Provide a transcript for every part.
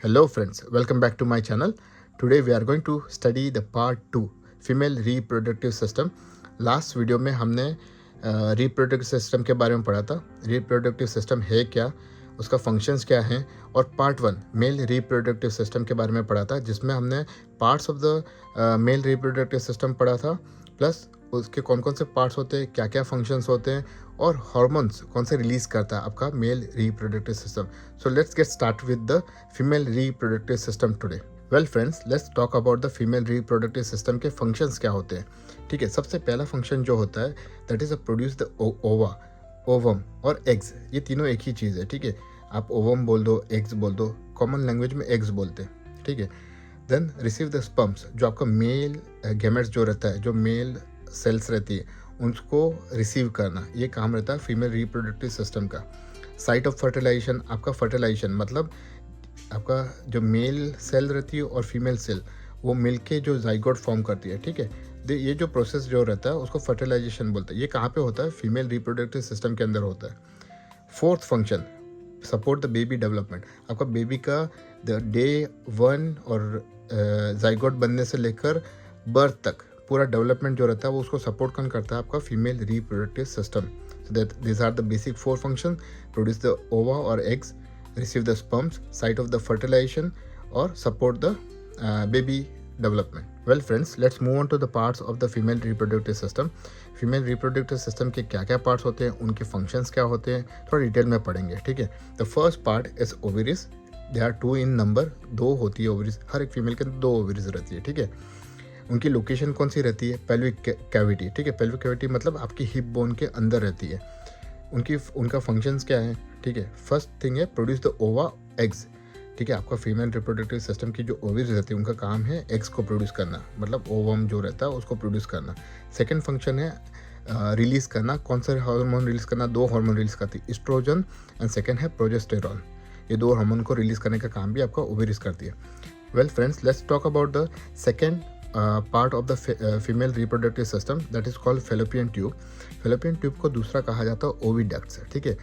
Hello friends, welcome back to my channel. Today we are going to study the part 2 female reproductive system. Last video में हमने reproductive system के बारे में पढ़ा था. Reproductive system है क्या, उसका फंक्शंस क्या हैं, और पार्ट 1 मेल रिप्रोडक्टिव सिस्टम के बारे में पढ़ा था, जिसमें हमने parts of the male reproductive system पढ़ा था, प्लस उसके कौन कौन से पार्ट्स होते हैं, क्या क्या फंक्शंस होते हैं, और हार्मोन्स कौन से रिलीज़ करता है आपका male reproductive system. So let's get start with the female reproductive system today. Well friends, let's talk about the female reproductive system के फंक्शंस क्या होते हैं. ठीक है, सबसे पहला फंक्शन जो होता है that is a produce the ओवा, ओवम और एग्स. ये तीनों एक ही चीज़ है. ठीक है, आप ओवम बोल दो, एग्स बोल दो, कॉमन लैंग्वेज में एग्स बोलते हैं. ठीक है, देन रिसीव द स्पर्म्स, जो आपका मेल गैमेट्स जो रहता है, जो मेल सेल्स रहती है, उनको रिसीव करना, ये काम रहता है फीमेल रिप्रोडक्टिव सिस्टम का. साइट ऑफ फर्टिलाइजेशन, आपका फर्टिलाइजेशन मतलब आपका जो मेल सेल रहती है और फीमेल सेल, वो मिलके जो जाइगोट फॉर्म करती है. ठीक है, ये जो प्रोसेस जो रहता है उसको फर्टिलाइजेशन बोलते हैं. ये कहाँ पे होता है? फीमेल रिप्रोडक्टिव सिस्टम के अंदर होता है. Fourth function, support the baby development. आपका बेबी का द डे 1 और जाइगोट बनने से लेकर बर्थ तक पूरा डेवलपमेंट जो रहता है वो उसको सपोर्ट कौन करता है? आपका female reproductive system. So that this are the basic 4 function: produce the ova और eggs, receive the sperms, site of the fertilization, or support the baby development. Well friends, let's move on to the parts of the female reproductive system. Female reproductive system के क्या क्या parts होते हैं, उनके functions क्या होते हैं, थोड़ा डिटेल में पढ़ेंगे. ठीक है, the first part is ovaries. They are 2 in number. 2 होती है ओवरीज. हर एक फीमेल के अंदर 2 ओवरीज रहती है. ठीक है, उनकी लोकेशन कौन सी रहती है? Pelvic cavity. ठीक है, पेल्विक कैविटी मतलब आपकी हिप बोन के अंदर रहती है. उनका फंक्शंस क्या है? ठीक है, फर्स्ट थिंग है प्रोड्यूस द ओवा एग्स. ठीक है, आपका फीमेल रिप्रोडक्टिव सिस्टम की जो ओवरीज रहती है उनका काम है एग्स को प्रोड्यूस करना, मतलब ओवम जो रहता है उसको प्रोड्यूस करना. सेकंड फंक्शन है रिलीज़ करना. कौन सा हार्मोन रिलीज़ करना? 2 हार्मोन रिलीज़ करती है, एस्ट्रोजन एंड सेकंड है प्रोजेस्टेरॉन. ये 2 हार्मोन को रिलीज़ करने का काम भी आपका ओवरीज करती है. Well friends, let's talk about the second part of the female reproductive system, that is called fallopian tube. Fallopian tube को दूसरा कहा जाता है ओविडक्ट्स. ठीक है,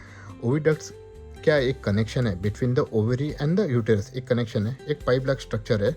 ओविडक्ट्स क्या एक कनेक्शन है between the ovary and the uterus. एक कनेक्शन है, एक पाइप लाइक स्ट्रक्चर है,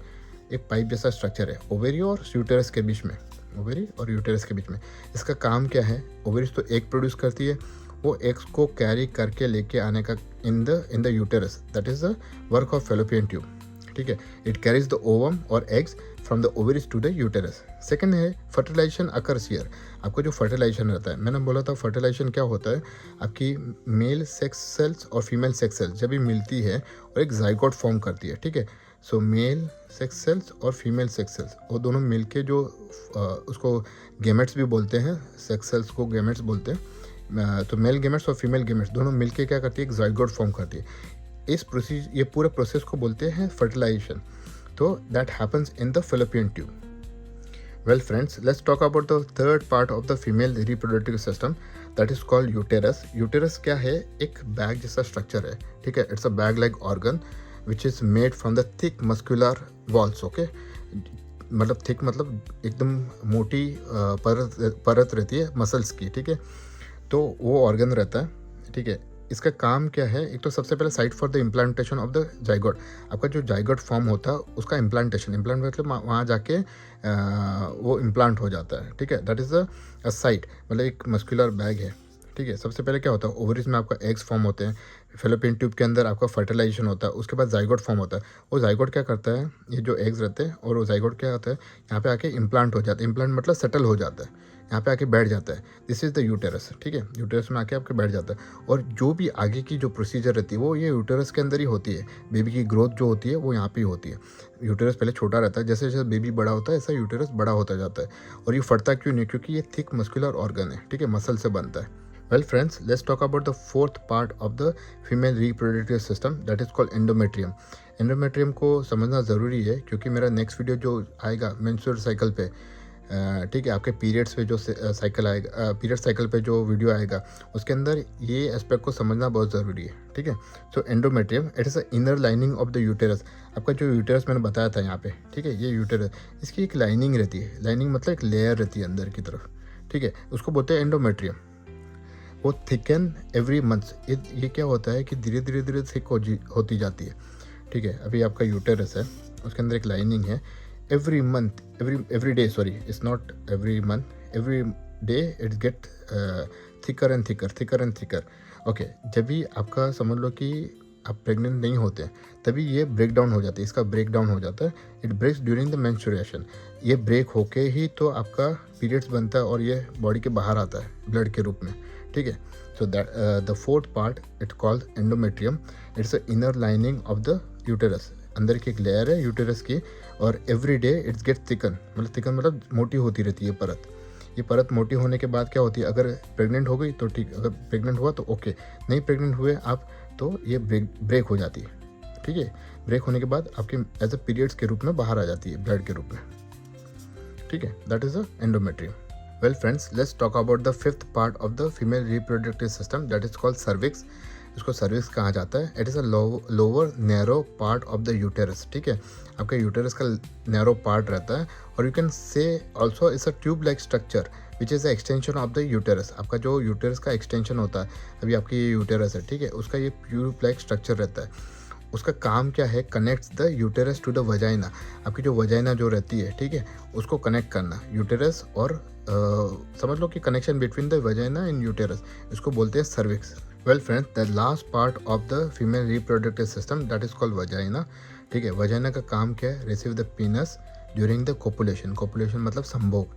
एक पाइप जैसा स्ट्रक्चर है ओवरी और यूटेरस के बीच में. ओवरी और यूटेरस के बीच में इसका काम क्या है? ओवरीज तो एग प्रोड्यूस करती है, वो एग्स को कैरी करके लेके आने का in the uterus. That is the work of fallopian tube. ठीक है, इट कैरीज द ओवम और eggs from the ovaries to the uterus. Second है फर्टिलाइजेशन अकर्स हियर. आपका जो फर्टिलाइजेशन रहता है, मैंने बोला था फर्टिलाइजेशन क्या होता है, आपकी मेल सेक्स सेल्स और फीमेल सेक्स सेल्स जब भी मिलती है और एक जाइगोट फॉर्म करती है. ठीक है, सो मेल सेक्स सेल्स और फीमेल सेक्स सेल्स वो दोनों मिलके जो उसको गेमेट्स भी बोलते हैं, सेक्स सेल्स को गेमेट्स बोलते हैं. तो मेल गेमेट्स और फीमेल गेमेट्स दोनों मिलके क्या करती है? एक जाइगोट फॉर्म करती है. ये पूरे प्रोसेस को बोलते हैं फर्टिलाइजेशन. तो that happens in the fallopian tube. Well friends, let's talk about the third part of the female reproductive system, that is called uterus. Uterus क्या है? एक बैग जैसा स्ट्रक्चर है. ठीक है, it's a bag like organ which is made from the thick muscular walls. Okay, मतलब thick मतलब एकदम मोटी परत रहती है मसल्स की. ठीक है, तो वो ऑर्गन रहता है. ठीक है, इसका काम क्या है? एक तो सबसे पहले site for the implantation of the zygote. आपका जो जाइगोट फॉर्म होता है उसका इम्प्लांटेशन, इम्प्लांट मतलब वहाँ जाके वो इम्प्लांट हो जाता है. ठीक है, दैट इज़ अ साइट, मतलब एक मस्कुलर बैग है. ठीक है, सबसे पहले क्या होता है? ओवरीज में आपका एग्स फॉर्म होते हैं, फेलोपियन ट्यूब के अंदर आपका फर्टिलाइजेशन होता है, उसके बाद जाइगोट फॉर्म होता है. वो जाइगोट क्या करता है? ये जो एग्स रहते हैं और वो जाइगोट क्या होता है, यहाँ पे आके इम्प्लांट हो जाता है. इम्प्लांट मतलब सेटल हो जाता है, यहाँ पे आके बैठ जाता है. This is the uterus. ठीक है, यूटेरस में आके आपके बैठ जाता है. और जो भी आगे की जो प्रोसीजर रहती है वो ये यूटेरस के अंदर ही होती है. बेबी की ग्रोथ जो होती है वो यहाँ पे ही होती है. यूटेरस पहले छोटा रहता है, जैसे जैसे बेबी बड़ा होता है ऐसा यूटेरस बड़ा होता जाता है. और ये फटता क्यों नहीं? क्योंकि ये थिक मस्कुलर ऑर्गन है. ठीक है, मसल से बनता है. Well friends, let's talk about the fourth part of the female reproductive system, that is called endometrium. Endometrium को समझना ज़रूरी है क्योंकि मेरा नेक्स्ट वीडियो जो आएगा मेंस्ट्रुअल साइकिल पे, ठीक है, आपके पीरियड्स पे जो साइकिल आएगा, पीरियड साइकिल पे जो वीडियो आएगा उसके अंदर ये एस्पेक्ट को समझना बहुत ज़रूरी है. ठीक है, so endometrium it is a inner lining of the uterus. आपका जो यूटेरस मैंने बताया था यहाँ पे, ठीक है, ये यूटेरस, इसकी एक लाइनिंग रहती है. लाइनिंग मतलब एक लेयर रहती है अंदर की तरफ. ठीक है, उसको बोलते हैं एंडोमेट्रियम. वो थिकन एवरी मंथ. ये क्या होता है कि धीरे धीरे थिक होती जाती है. ठीक है। अभी आपका यूटेरस है, उसके अंदर एक लाइनिंग है। Every month, every day, sorry it's not every month, every day it get thicker and thicker, thicker and thicker. Okay, जब भी आपका समझ लो कि आप प्रेग्नेंट नहीं होते हैं तभी ये ब्रेक डाउन हो जाती है, इसका ब्रेक डाउन हो जाता है। It breaks during the menstruation. ये ब्रेक होके ही तो आपका पीरियड्स बनता है और ये बॉडी के बाहर आता है ब्लड के रूप में, ठीक है। So that the fourth part it called endometrium. It's a inner lining of the uterus. अंदर की एक लेयर है यूटेरस की, और every day it's get thicken, मतलब थिकन मतलब मोटी होती रहती है परत। ये परत मोटी होने के बाद क्या होती है, अगर प्रेग्नेंट हो गई तो ठीक, अगर प्रेग्नेंट हुआ तो ओके, नहीं प्रेग्नेंट हुए आप तो ये ब्रेक हो जाती है, ठीक है। ब्रेक होने के बाद आपके एज अ पीरियड्स के रूप में बाहर आ जाती है, ब्लड के रूप में, ठीक है। That is a endometrium. Well friends, let's talk about the fifth part of the female reproductive system, that is called cervix. इसको सर्विक्स कहा जाता है। It is a lower narrow part of the uterus, ठीक है। आपका uterus का narrow part रहता है, और you can say also it's a tube like structure which is the extension of the uterus. आपका जो यूटेरस का एक्सटेंशन होता है, अभी आपकी ये यूटेरस है, ठीक है, उसका ये ट्यूब लाइक स्ट्रक्चर रहता है। उसका काम क्या है, connects the uterus to the vagina. आपकी जो वजाइना जो रहती है, ठीक है, उसको कनेक्ट करना यूटेरस, और समझ लो कि connection between the vagina and uterus, इसको बोलते हैं cervix. Well friends, the last part of the female reproductive system that is called vagina, ठीक है। वजाइना का काम क्या है, receive the पीनस during the copulation. Copulation मतलब संभोग,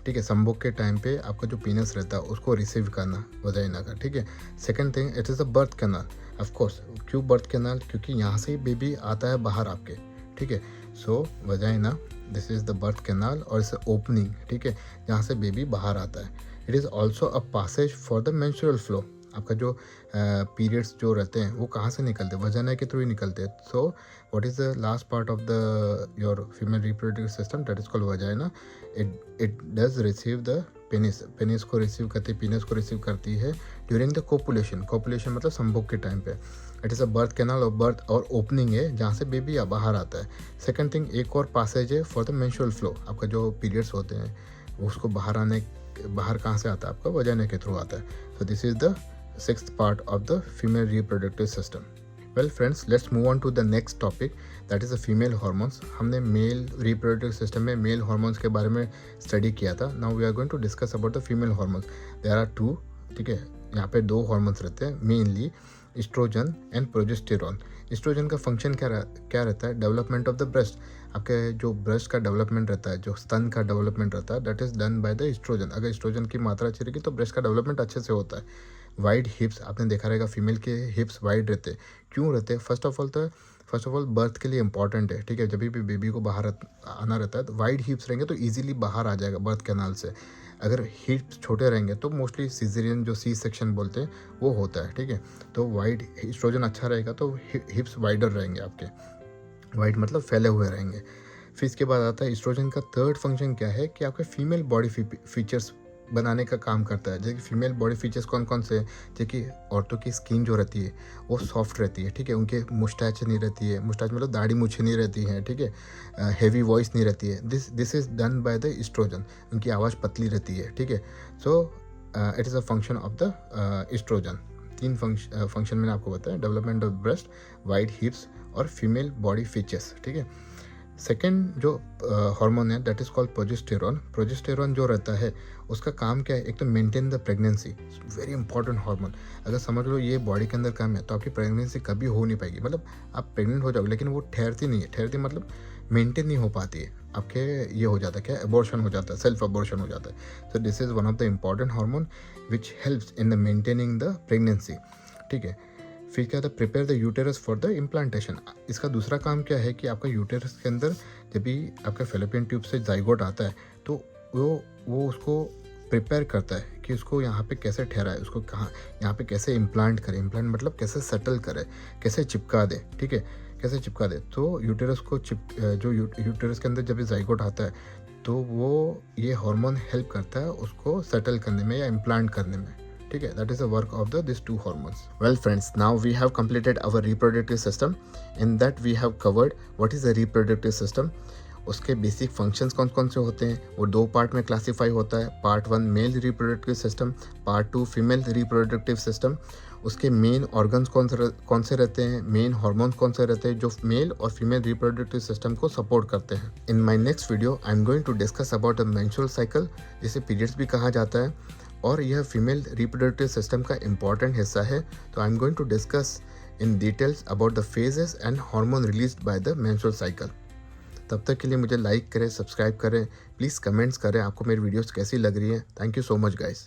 ठीक है। संभोग के टाइम पे आपका जो पीनस रहता है उसको रिसीव करना वजाइना का, ठीक है। Second thing, it is a birth canal. Of course, क्यों बर्थ कैनाल, क्योंकि यहाँ से ही बेबी आता है बाहर आपके, ठीक है। So vagina, this is the birth canal, और इट्स ओपनिंग, ठीक है, जहाँ से बेबी बाहर आता है। It is also a passage for the menstrual flow. आपका जो पीरियड्स जो रहते हैं वो कहाँ से निकलते हैं, वजाइना के थ्रू ही निकलते हैं। So what is the last part of the your female reproductive system, that is called vagina. It does receive the penis. Penis को रिसीव करती, पीनस को रिसीव करती है ड्यूरिंग द कोपुलेशन। कोपुलेशन मतलब संभोग के टाइम पे। It is a birth canal, और बर्थ और ओपनिंग है जहाँ से बेबी बाहर आता है। सेकंड थिंग, एक और पासेज है फॉर द मेंस्ट्रुअल फ्लो। आपका जो पीरियड्स होते हैं उसको बाहर कहाँ से आता है, आपका वजाइना के थ्रू आता है। So this is the sixth part of the female reproductive system. Well friends, let's move on to the next topic, that is the female hormones. हमने मेल reproductive system में मेल hormones के बारे में study किया था. Now we are going to discuss about the female hormones. There are two, ठीक है, यहाँ पे दो hormones रहते हैं mainly, oestrogen and progesterone. Oestrogen का फंक्शन क्या रहता है, डेवलपमेंट ऑफ द ब्रेस्ट. आपके जो ब्रेस्ट का डेवलपमेंट रहता है, जो स्तन का डेवलपमेंट रहता है, that is done by the oestrogen. अगर एस्ट्रोजन की मात्रा अच्छी रहेगी तो ब्रेस्ट का डेवलपमेंट अच्छे से होता है. वाइड हिप्स, आपने देखा रहेगा फीमेल के हिप्स वाइड रहते हैं. क्यों रहते हैं? फर्स्ट ऑफ ऑल बर्थ के लिए इंपॉर्टेंट है, ठीक है. जब भी बेबी को बाहर आना रहता है तो वाइड हिप्स रहेंगे तो ईजिली बाहर आ जाएगा बर्थ कैनाल से. अगर हिप्स छोटे रहेंगे तो मोस्टली सीजरियन जो सी सेक्शन बोलते हैं वो होता है, ठीक है. तो वाइड एस्ट्रोजन अच्छा रहेगा तो हिप्स वाइडर रहेंगे आपके. वाइड मतलब फैले हुए रहेंगे. फिर इसके बाद आता है एस्ट्रोजन का थर्ड फंक्शन क्या है कि आपके फीमेल बॉडी फीचर्स बनाने का काम करता है. जैसे कि फीमेल बॉडी फीचर्स कौन कौन से हैं, जैसे कि औरतों की स्किन जो रहती है वो सॉफ्ट रहती है, ठीक है. उनके मुस्टैच नहीं रहती है, मुस्टैच मतलब दाढ़ी मूछें नहीं रहती हैं, ठीक है. हैवी वॉइस नहीं रहती है. This is done by the oestrogen. उनकी आवाज़ पतली रहती है, ठीक है. So it is a function of the oestrogen. तीन फंक्शन मैंने आपको बताया, development of breast, wide hips और फीमेल बॉडी फीचर्स, ठीक है. सेकेंड जो हार्मोन है that is called progesterone. Progesterone जो रहता है उसका काम क्या है, एक तो maintain the pregnancy. Very important hormone. अगर समझ लो ये बॉडी के अंदर कम है तो आपकी प्रेगनेंसी कभी हो नहीं पाएगी. मतलब आप प्रेग्नेंट हो जाओगे लेकिन वो ठहरती नहीं है. ठहरती मतलब मेंटेन नहीं हो पाती है आपके. ये हो जाता है क्या, अबॉर्शन हो जाता है, सेल्फ अबॉर्शन हो जाता है. So this is one of the important hormone which helps in the maintaining the pregnancy, ठीक है. फिर क्या था, prepare the uterus for the implantation. इसका दूसरा काम क्या है कि आपका यूटेरस के अंदर जब भी आपका फेलोपियन ट्यूब से जाइगोट आता है तो वो उसको प्रिपेयर करता है कि उसको यहाँ पे कैसे ठहराए, उसको कहाँ यहाँ पे कैसे इम्प्लांट करे. इम्प्लांट मतलब कैसे सेटल करे, कैसे चिपका दे, ठीक है, कैसे चिपका दे. तो यूटेरस को जो यूटेरस के अंदर जब भी जाइगोट आता है तो वो ये हार्मोन हेल्प करता है उसको सेटल करने में या इम्प्लांट करने में, ठीक है. That is the work of this two hormones. Well friends, now we have completed our reproductive system. In that we have covered what is the reproductive system. उसके बेसिक फंक्शंस कौन कौन से होते हैं वो दो पार्ट में क्लासीफाई होता है. Part 1 male reproductive system, part 2 female reproductive system. उसके मेन ऑर्गन्स कौन से रहते हैं, मेन हार्मोन्स कौन से रहते हैं जो मेल और फीमेल रिप्रोडक्टिव सिस्टम को सपोर्ट करते हैं। In my next video I am going to discuss about the menstrual cycle, जिसे पीरियड्स भी कहा जाता है, और यह फीमेल रिप्रोडक्टिव सिस्टम का इम्पॉर्टेंट हिस्सा है। तो I am going to discuss in details about the phases and hormone released by the menstrual cycle. तब तक के लिए मुझे लाइक करें, सब्सक्राइब करें, प्लीज़ कमेंट्स करें आपको मेरी वीडियोस कैसी लग रही है। Thank you so much guys.